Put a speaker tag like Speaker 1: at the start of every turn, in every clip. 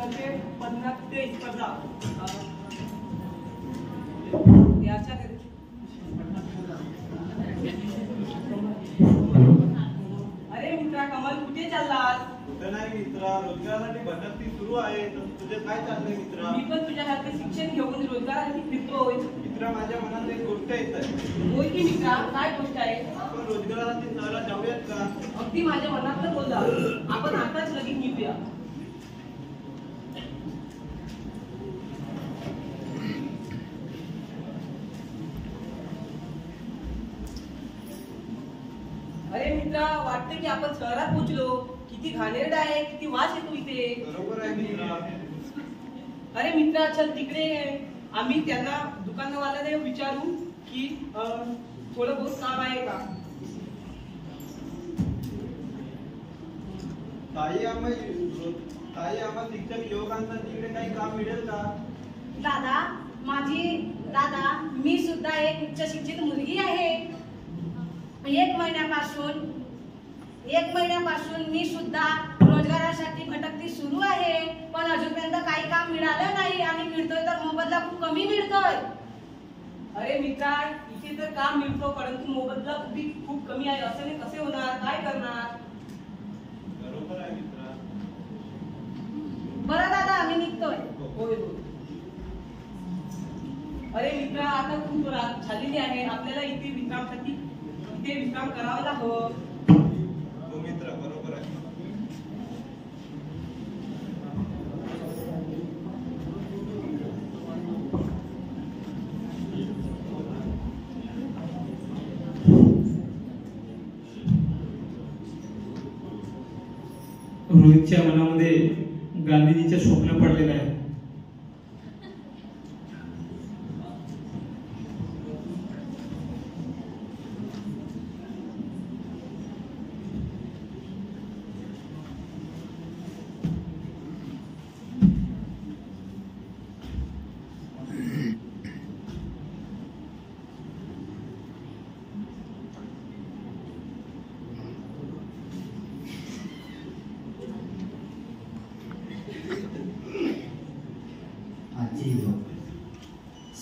Speaker 1: तर्फे 50 ते स्पर्धा याच्या अरे मित्रा कमल कुठे चाललास?
Speaker 2: कुठे नाही मित्रा, रोजगारासाठी भटकती सुरू आहे. तुझे काय चाललंय मित्रा?
Speaker 1: मी पण तुझ्यासारखे शिक्षण घेऊन रोजगारासाठी फिरतोय.
Speaker 2: मित्रा माझ्या मनात एक गोष्ट येत आहे.
Speaker 1: बोल की मित्रा, काय गोष्ट आहे?
Speaker 2: आपण रोजगारासाठी सहला जाऊयात का?
Speaker 1: अगदी माझ्या मनातलं बोलला. आपण आताच लगेच निघूया. अरे मित्रा, वाटतं की आपण शहरात पोहोचलो. किती घाणेरडा आहे, किती वास येतो इथे.
Speaker 2: बरोबर आहे मित्रा.
Speaker 1: अरे मित्रा, चल तिकडे आम्ही त्यांना दुकानवाल्याला विचारू की थोडं बहुत काम आहे का.
Speaker 2: ताई आम्हा शिक्षक युवकांना तिकडे काही काम मिळेल का?
Speaker 3: दादा मी सुद्धा एक उच्च शिक्षित मुलगी आहे. एक महिन्यापासून मी सुद्धा रोजगारासाठी भटकती सुरू आहे, पण अजूनपर्यंत काही काम मिळालं नाही आणि मिळतोय तर मोबदला खूप कमी मिळतोय.
Speaker 1: अरे मित्रा, इथे तर काम मिळतो परंतु मोबदला खूप कमी आहे. असं नाही कसे होणार, काय करणार?
Speaker 2: बरोबर आहे मित्रा.
Speaker 3: बरं दादा, आम्ही निघतोय.
Speaker 1: होय. अरे मित्रा, आता खूप रात झालेली आहे. आपल्याला इथे विश्राम करायला हवं.
Speaker 2: हो मित्रा, बरोबर आहे.
Speaker 4: रोहितच्या मनामध्ये गांधीजीचे स्वप्न पडलेलं आहे.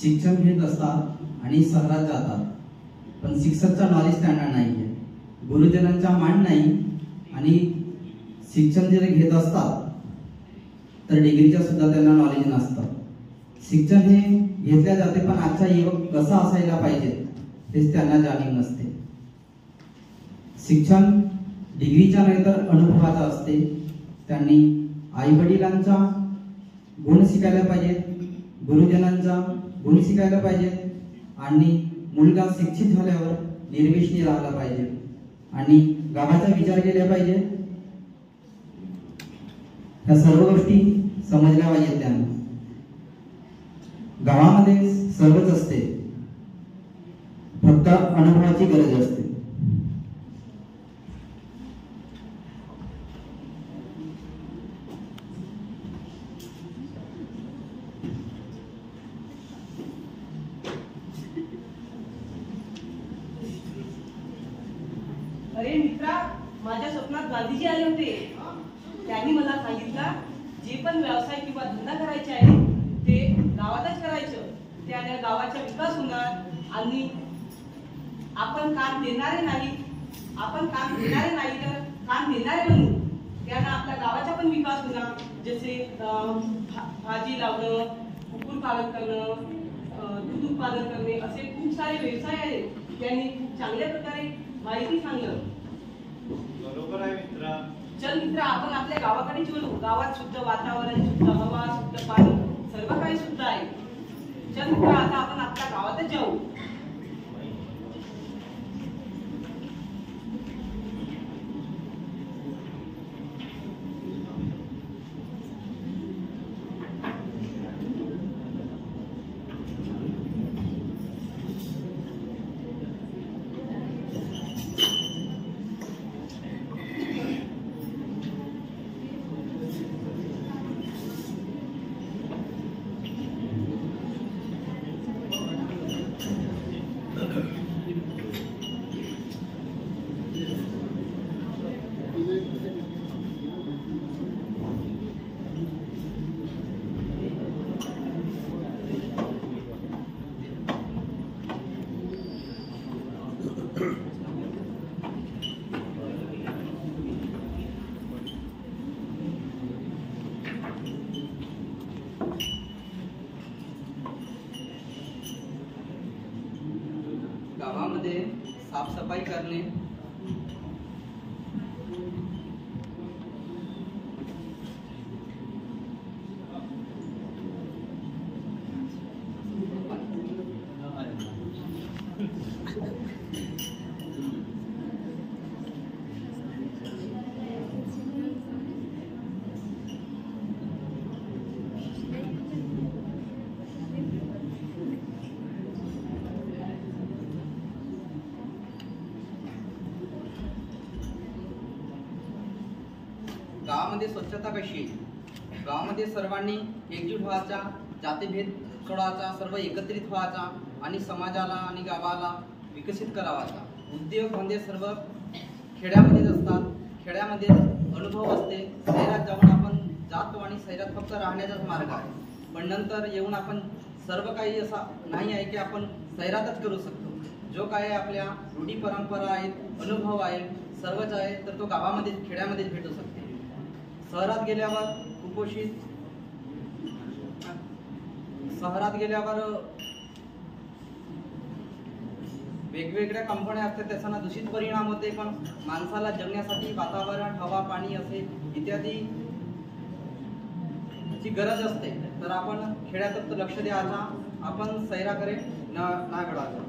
Speaker 5: शिक्षण घेत असतात आणि शहरात जातात, पण शिक्षकचा नॉलेज त्यांना नाहीये, गुरुजनांचा मान नाही. आणि शिक्षण जर घेत असतात तर डिग्रीचा सुद्धा त्यांना नॉलेज नसतं. शिक्षण हे घेतल्या जाते, पण आजचा युवक कसा असायला पाहिजे हेच त्यांना जाणीव नसते. शिक्षण डिग्रीचा नाही तर अनुभवाचा असते. त्यांनी आई वडिलांचा गुण शिकायला पाहिजे, गुरुजनांचा गुण शिकायला पाहिजे, आणि मुलगा शिक्षित झाल्यावर निर्व्यसनी राहायला पाहिजे आणि गावाचा विचार केला पाहिजे. ह्या सर्व गोष्टी समजल्या पाहिजेत त्यांना. गावामध्ये सर्वच असते, फक्त अनुभवाची गरज असते.
Speaker 1: अरे मित्रा, माझ्या स्वप्नात गांधीजी आले होते. त्यांनी मला सांगितलं जे पण व्यवसाय किंवा धंदा करायचा आहे ते गावातच करायचं. त्याने गावाचा विकास होणार आणि आपण काम देणारे नाही तर काम देणारे बनू. त्यानं आपल्या गावाचा पण विकास होणार. जसे भाजी लावणं, कुक्कुटपालन करणं, दूध उत्पादन करणे, असे खूप सारे व्यवसाय आहेत. त्यांनी खूप चांगल्या प्रकारे माहिती सांगलं.
Speaker 2: बरोबर आहे मित्रा.
Speaker 1: चल मित्रा, आपण आपल्या गावाकडे वळू. गावात शुद्ध वातावरण, शुद्ध हवा, शुद्ध पाणी, सर्व काही शुद्ध आहे. चल मित्रा, आता आपण आपल्या गावातच जाऊ.
Speaker 5: साफसफाई करणे, गावामध्ये स्वच्छता कशी आहे? गावामध्ये सर्वांनी एकजूट व्हायचा, जातीभेद सोडायचा, सर्व एकत्रित व्हायचा आणि समाजाला आणि गावाला विकसित करावाचा. उद्योग धंदे सर्व खेड्यामध्येच असतात. खेड्यामध्ये अनुभव असते. शहरात जाऊन आपण जातो आणि शहरात फक्त राहण्याचाच मार्ग आहे. पण नंतर येऊन आपण सर्व काही असा नाही आहे की आपण शहरातच करू शकतो. जो काय आपल्या रूढी परंपरा आहेत, अनुभव आहे, सर्वच आहे तर तो गावामध्ये खेड्यामध्येच भेटू शकते. शहरात गेल्यावर वेगवेगळ्या कंपन्या असतात, त्याचा दूषित परिणाम होते. पण माणसाला जगण्यासाठी वातावरण, हवा, पाणी असे इत्यादी ची गरज असते. तर आपण खेड्यात लक्ष द्यायचा, आपण शहराकडे नाही वळायचं.